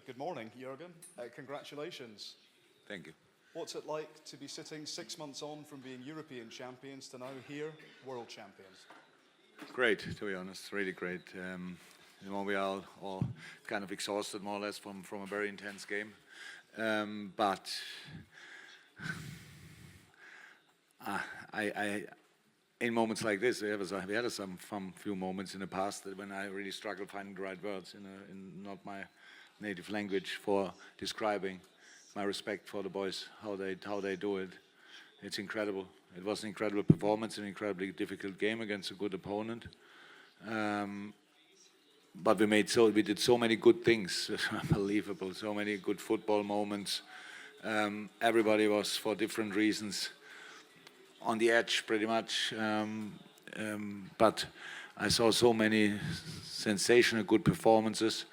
Good morning, Jurgen. Congratulations. Thank you. What's it like to be sitting 6 months on from being European champions to now here, world champions? Great, to be honest, really great. We are all kind of exhausted, more or less, from a very intense game. But in moments like this, we had some few moments in the past that when I really struggled finding the right words in not my native language for describing my respect for the boys, how they do it. It's incredible. It was an incredible performance, an incredibly difficult game against a good opponent. But we did so many good things, unbelievable, so many good football moments. Everybody was, for different reasons, on the edge pretty much. But I saw so many sensational good performances.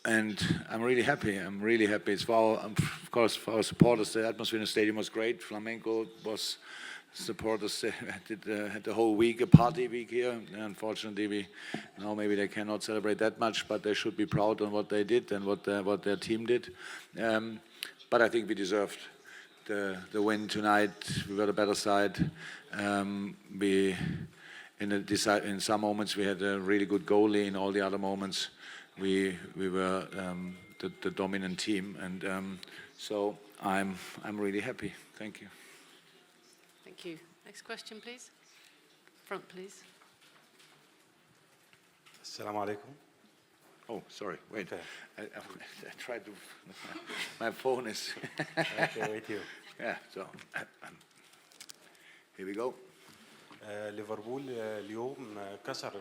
And I'm really happy. It's of course, for our supporters. The atmosphere in the stadium was great. Flamengo was supporters had the whole week, a party week here. Unfortunately, maybe they cannot celebrate that much, but they should be proud on what they did and what their team did. But I think we deserved the win tonight. We got a better side. In some moments we had a really good goalie. In all the other moments, we were the dominant team, and so I'm really happy. Thank you. Thank you. Next question, please. Front, please. Assalamu alaikum. Oh, sorry. Wait. Okay. I tried to. My phone is. Okay, wait here. Yeah. So here we go. ليفربول اليوم كسر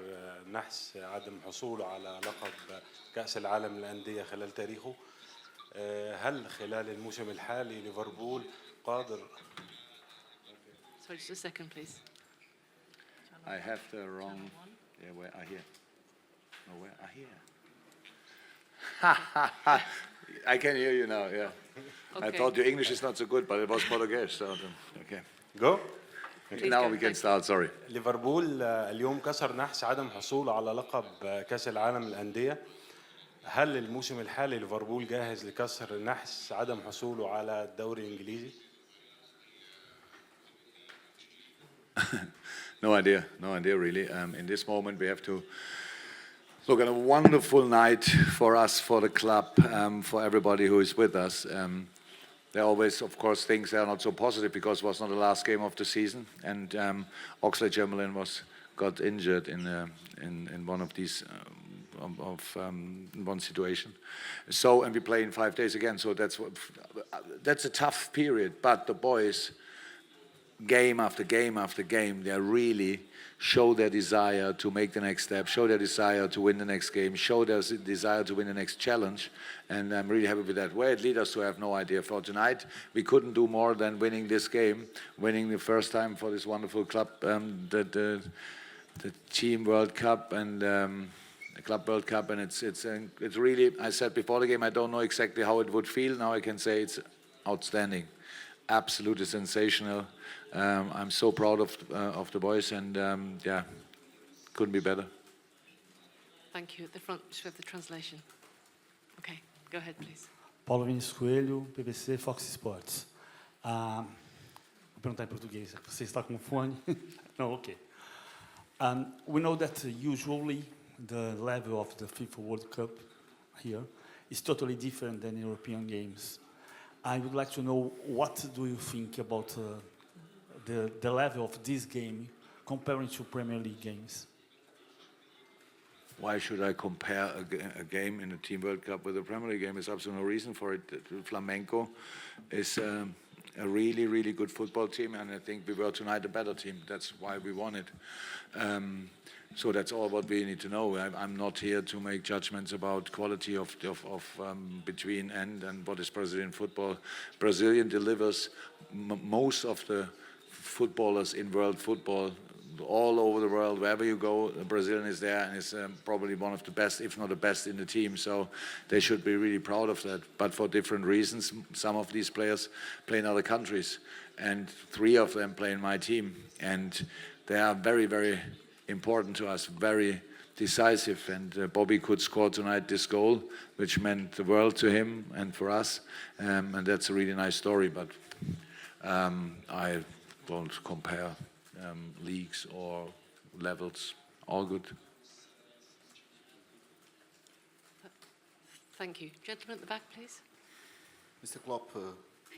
نحس عدم حصوله على لقب كأس العالم للأندية خلال تاريخه. هل خلال الموسم الحالي ليفربول قادر؟ Sorry, just a second, please. I have the wrong. Yeah, where are here? No, where are here? I can hear you now. Yeah. Okay. I thought your English is not so good, but it was Portuguese. So okay. Go. Now we can start. Sorry. ليفربول اليوم كسر نحس عدم حصوله على لقب كأس العالم للأندية. هل الموسم الحالي ليفربول جاهز لكسر نحس عدم حصوله على الدوري الإنجليزي؟ No idea really. In this moment we have to look at a wonderful night for us, for the club, for everybody who is with us. There are always, of course, things that are not so positive because it was not the last game of the season, and Oxlade-Chamberlain got injured in one of these one situation. So, and we play in 5 days again. So that's a tough period. But the boys, game after game after game, they really show their desire to make the next step, show their desire to win the next game, show their desire to win the next challenge, and I'm really happy with that. Where it leads us to, I have no idea. For tonight, we couldn't do more than winning this game, winning the first time for this wonderful club, the Team World Cup and the Club World Cup, and it's really. I said before the game, I don't know exactly how it would feel. Now I can say it's outstanding, absolutely sensational. I'm so proud of the boys, and yeah, couldn't be better. Thank you. At the front, with the translation. Okay, go ahead, please. Paulo Vinícius Coelho, BBC, Fox Sports. Vou perguntar em português. Você está com fone? No, okay. We know that usually the level of the FIFA World Cup here is totally different than European games. I would like to know, what do you think about the level of this game comparing to Premier League games? Why should I compare a game in the Team World Cup with a Premier League game? There's absolutely no reason for it. Flamengo is a really, really good football team, and I think we were tonight a better team. That's why we won it. So that's all what we need to know. I'm not here to make judgments about quality of between and what is Brazilian football. Brazilian delivers most of the footballers in world football all over the world. Wherever you go, a Brazilian is there and is probably one of the best, if not the best, in the team. So they should be really proud of that. But for different reasons, some of these players play in other countries, and 3 of them play in my team, and they are very, very important to us, very decisive, and Bobby could score tonight this goal, which meant the world to him and for us, and that's a really nice story. But I won't compare leagues or levels. All good. Thank you. Gentleman at the back, please. Mr. Klopp,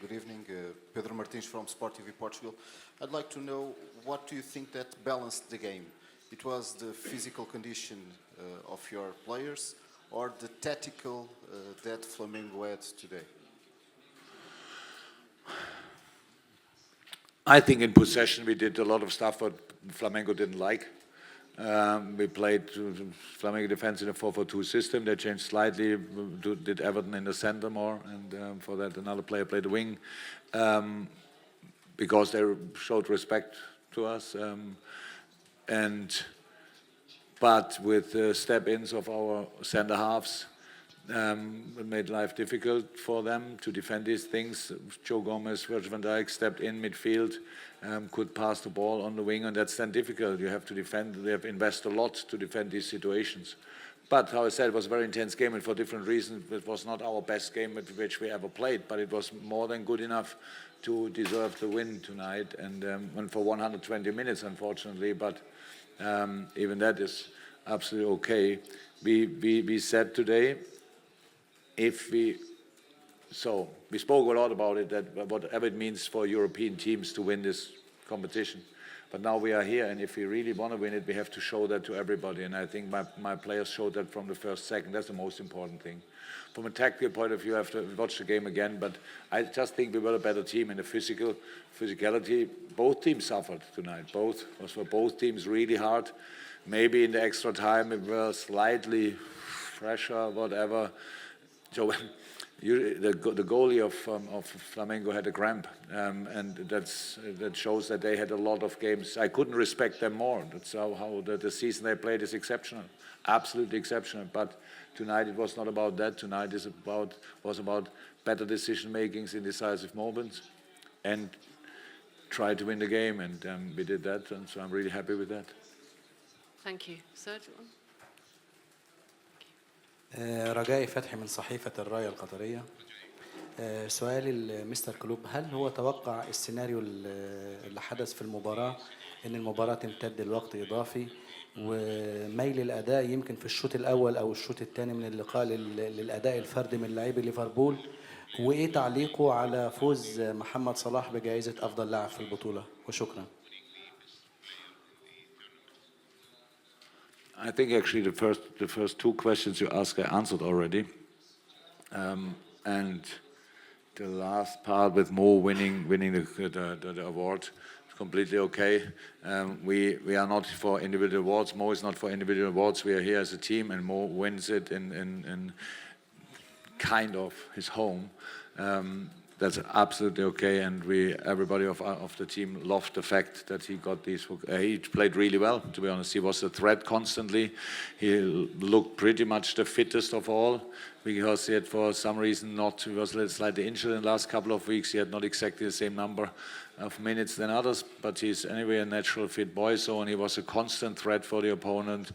good evening. Pedro Martins from Sport TV Portugal. I'd like to know, what do you think that balanced the game? It was the physical condition of your players or the tactical that Flamengo had today? I think in possession we did a lot of stuff that Flamengo didn't like. We played Flamengo defense in a 4-4-2 system. They changed slightly, did Everton in the center more, and for that another player played the wing, because they showed respect to us. But with step-ins of our center halves, it made life difficult for them to defend these things. Joe Gomez, Virgil van Dijk stepped in midfield, could pass the ball on the wing, and that's then difficult. You have to defend. They have invested a lot to defend these situations. But, how I said, it was a very intense game, and for different reasons. It was not our best game at which we ever played, but it was more than good enough to deserve the win tonight, and for 120 minutes, unfortunately, but even that is absolutely okay. We said today, we spoke a lot about it, that whatever it means for European teams to win this competition. But now we are here, and if we really want to win it, we have to show that to everybody. And I think my players showed that from the first second. That's the most important thing. From a tactical point of view, I have to watch the game again, but I just think we were a better team in the physicality. Both teams suffered tonight. It was for both teams really hard. Maybe in the extra time it was slightly fresher, whatever. So the goalie of Flamengo had a cramp, and that shows that they had a lot of games. I couldn't respect them more. That's how the season they played is exceptional, absolutely exceptional. But tonight it was not about that. Tonight was about better decision makings in decisive moments, and try to win the game, and we did that, and so I'm really happy with that. Thank you. Sir? رجائي فتحي من صحيفة الراية القطرية. سؤالي لمستر كلوب، هل هو توقع السيناريو اللي حدث في المباراة، إن المباراة تمتد لوقت إضافي وميل الأداء يمكن في الشوط الأول أو الشوط الثاني من اللقاء للأداء الفردي من لاعبي ليفربول؟ وإيه تعليقه على فوز محمد صلاح بجائزة أفضل لاعب في البطولة؟ وشكرا. I think actually the first two questions you asked I answered already, and the last part with Mo winning the award is completely okay. We are not for individual awards. Mo is not for individual awards. We are here as a team, and Mo wins it in kind of his home. That's absolutely okay, and everybody of the team loved the fact that he got these. He played really well, to be honest. He was a threat constantly. He looked pretty much the fittest of all, because he had, for some reason, he was a little slightly injured in the last couple of weeks. He had not exactly the same number of minutes than others, but he's anyway a natural fit boy, so, and he was a constant threat for the opponent.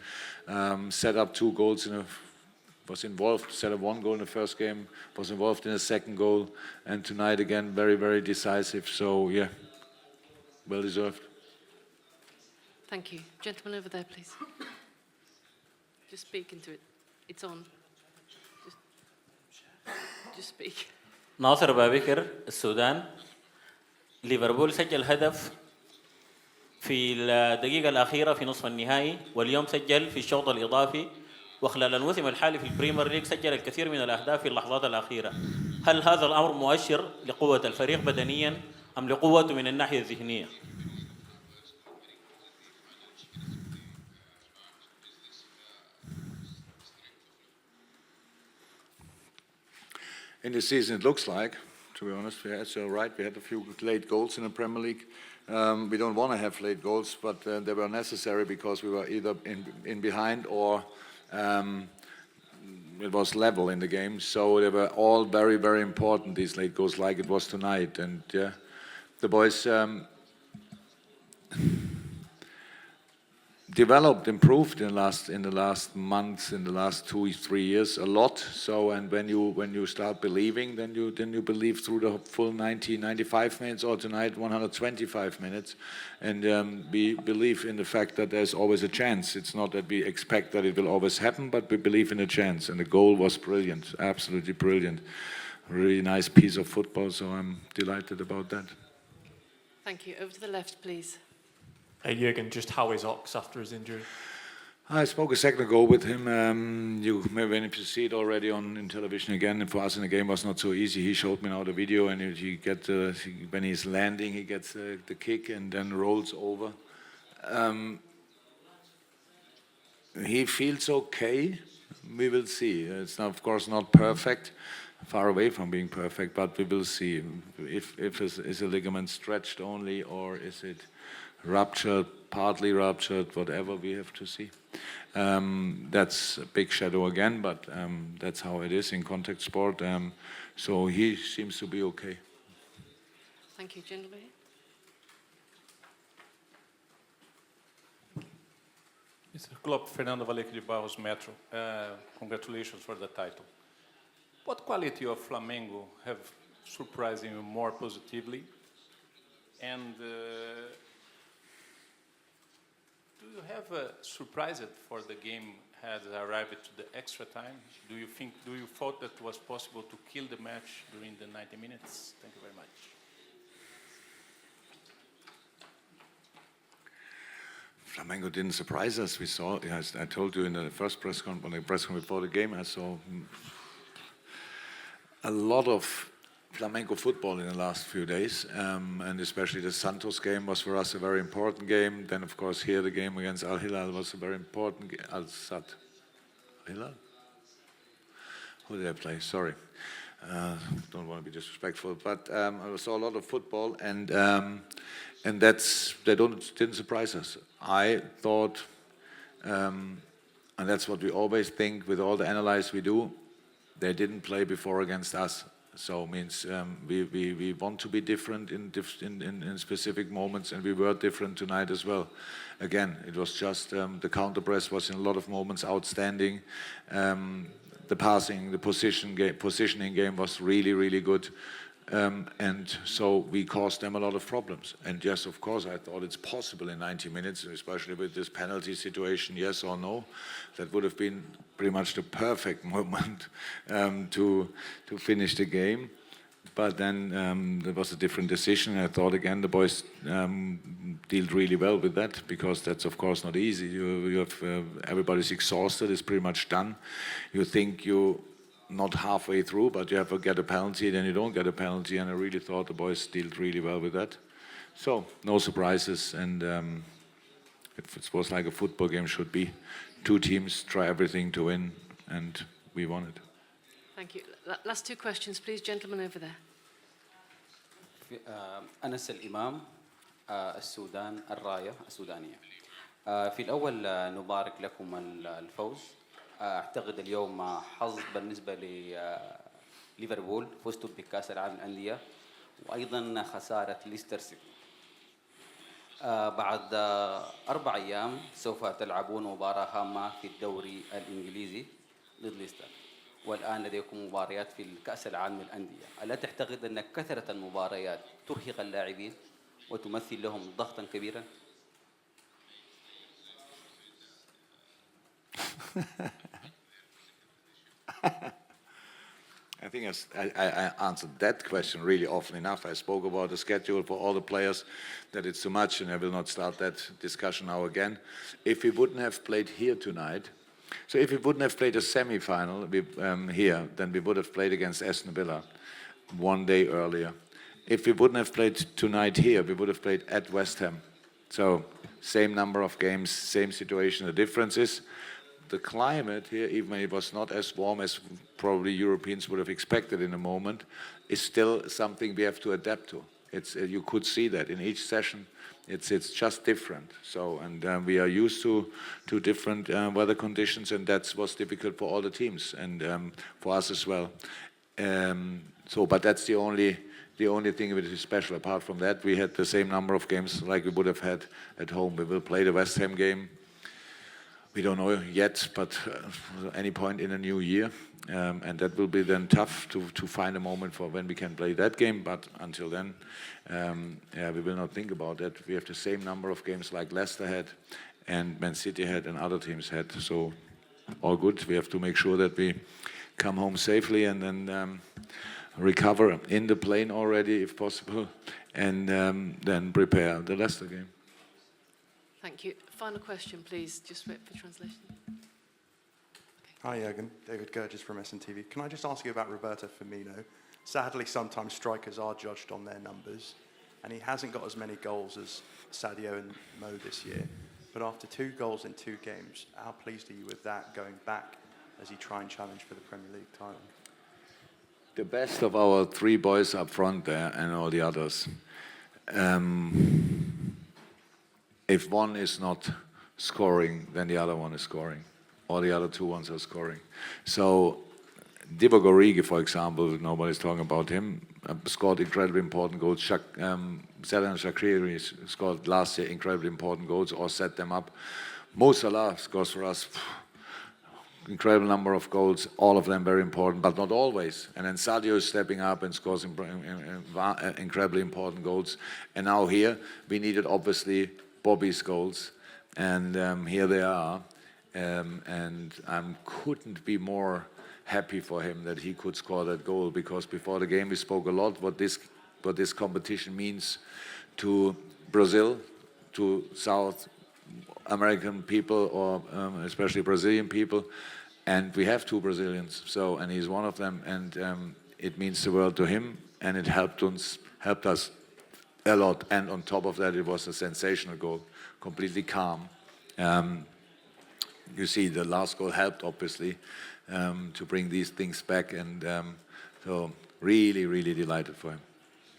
Set up 2 goals was involved, set up 1 goal in the first game, was involved in the second goal, and tonight again, very, very decisive. So, yeah, well deserved. Thank you. Gentleman over there, please. Just speak into it. It's on. Just speak. ناصر بابكر السودان. ليفربول سجل هدف في الدقيقة الأخيرة في نصف النهائي، واليوم سجل في الشوط الإضافي، وخلال الموسم الحالي في البريمير ليج سجل الكثير من الأهداف في اللحظات الأخيرة. هل هذا الأمر مؤشر لقوة الفريق بدنياً أم لقوته من الناحية الذهنية؟ In the season, it looks like, to be honest, it's all right. We had a few late goals in the Premier League. We don't want to have late goals, but they were necessary because we were either in behind or it was level in the game. So they were all very, very important, these late goals, like it was tonight. And yeah, the boys developed, improved in the last months, in the last 2-3 years a lot. So, and when you start believing, then you believe through the full 95 minutes, or tonight 125 minutes, and we believe in the fact that there's always a chance. It's not that we expect that it will always happen, but we believe in a chance. And the goal was brilliant, absolutely brilliant, really nice piece of football. So I'm delighted about that. Thank you. Over to the left, please. Jurgen, just how is Ox after his injury? I spoke a second ago with him. You maybe if you see it already in television again, and for us in the game was not so easy. He showed me now the video, and when he's landing, he gets the kick and then rolls over. He feels okay. We will see. It's of course not perfect, far away from being perfect, but we will see if is a ligament stretched only, or is it ruptured, partly ruptured, whatever, we have to see. That's a big shadow again, but that's how it is in contact sport. So he seems to be okay. Thank you, gentlemen. Mr. Klopp, Fernando Valeque de Barros, Metro. Congratulations for the title. What quality of Flamengo have surprised you more positively? And do you have surprised for the game has arrived to the extra time? Do you thought that it was possible to kill the match during the 90 minutes? Thank you very much. Flamengo didn't surprise us. We saw, as I told you in the first press conference before the game, I saw a lot of Flamengo football in the last few days, and especially the Santos game was for us a very important game. Then, of course, here the game against Al Hilal was a very important game. Al Sad Hilal? Who did I play? Sorry. Don't want to be disrespectful, but I saw a lot of football, and didn't surprise us. I thought, and that's what we always think with all the analysis we do, they didn't play before against us. So means we want to be different in specific moments, and we were different tonight as well. Again, it was just the counter press was in a lot of moments outstanding. The passing, the positioning game was really, really good. And so we caused them a lot of problems. And yes, of course, I thought it's possible in 90 minutes, especially with this penalty situation, yes or no. That would have been pretty much the perfect moment to finish the game. But then there was a different decision. I thought, again, the boys dealt really well with that, because that's, of course, not easy. You have everybody's exhausted, it's pretty much done. You think you not halfway through, but you have to get a penalty, then you don't get a penalty, and I really thought the boys dealt really well with that. So, no surprises, and it was like a football game should be. Two teams try everything to win, and we won it. Thank you. Last two questions, please, gentlemen over there. أنس الإمام السودان الراية السودانية. في الأول نبارك لكم الفوز. أعتقد اليوم حظ بالنسبة لليفربول، فزتوا بكأس العالم للأندية، وأيضا خسارة ليستر سيتي. بعد 4 أيام سوف تلعبون مباراة هامة في الدوري الإنجليزي ضد ليستر، والآن لديكم مباريات في الكأس العالم للأندية. ألا تعتقد أن كثرة المباريات ترهق اللاعبين وتمثل لهم ضغطا كبيرا؟ I think I answered that question really often enough. I spoke about the schedule for all the players, that it's too much, and I will not start that discussion now again. If we wouldn't have played here tonight, so if we wouldn't have played a semi-final here, then we would have played against Aston Villa 1 day earlier. If we wouldn't have played tonight here, we would have played at West Ham. So same number of games, same situation. The difference is the climate here, even when it was not as warm as probably Europeans would have expected in a moment, is still something we have to adapt to. It's you could see that in each session. It's just different. So, and we are used to different weather conditions, and that was difficult for all the teams, and for us as well. So, but that's the only thing which is special. Apart from that, we had the same number of games like we would have had at home. We will play the West Ham game We don't know yet, but any point in a new year. And that will be then tough to find a moment for when we can play that game. But until then, we will not think about that. We have the same number of games like Leicester had and Man City had and other teams had. So all good. We have to make sure that we come home safely and then recover in the plane already if possible, and then prepare the Leicester game. Thank you. Final question, please. Just wait for translation. Hi, Jurgen. David Gurgis from SNTV. Can I just ask you about Roberto Firmino? Sadly, sometimes strikers are judged on their numbers, and he hasn't got as many goals as Sadio and Mo this year. But after 2 goals in 2 games, how pleased are you with that going back as he try and challenge for the Premier League title? The best of our 3 boys up front there and all the others. If one is not scoring, then the other one is scoring. Or the other 2 ones are scoring. So Divock Origi, for example, nobody's talking about him, scored incredibly important goals. Xherdan Shaqiri scored last year incredibly important goals or set them up. Mo Salah scores for us incredible number of goals, all of them very important, but not always. And then Sadio is stepping up and scores incredibly important goals. And now here, we needed obviously Bobby's goals, and here they are. And I couldn't be more happy for him that he could score that goal, because before the game we spoke a lot what this competition means to Brazil, to South American people, or especially Brazilian people, and we have 2 Brazilians, so, and he's one of them, and it means the world to him, and it helped us a lot. And on top of that, it was a sensational goal, completely calm. You see, the last goal helped obviously to bring these things back, and so really, really delighted for him.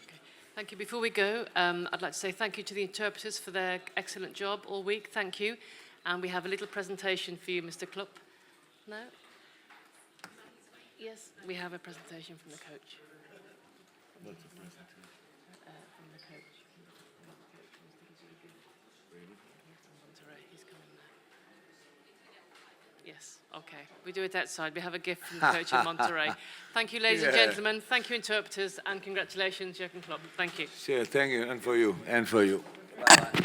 Okay. Thank you. Before we go, I'd like to say thank you to the interpreters for their excellent job all week. Thank you. And we have a little presentation for you, Mr. Klopp. No? Yes, we have a presentation from the coach. From the coach. He's coming there. Yes, okay. We do it outside. We have a gift from the coach in Monterrey. Thank you, ladies and gentlemen. Thank you, interpreters, and congratulations, Jurgen Klopp. Thank you. Sure, thank you, and for you, and for you. Bye-bye.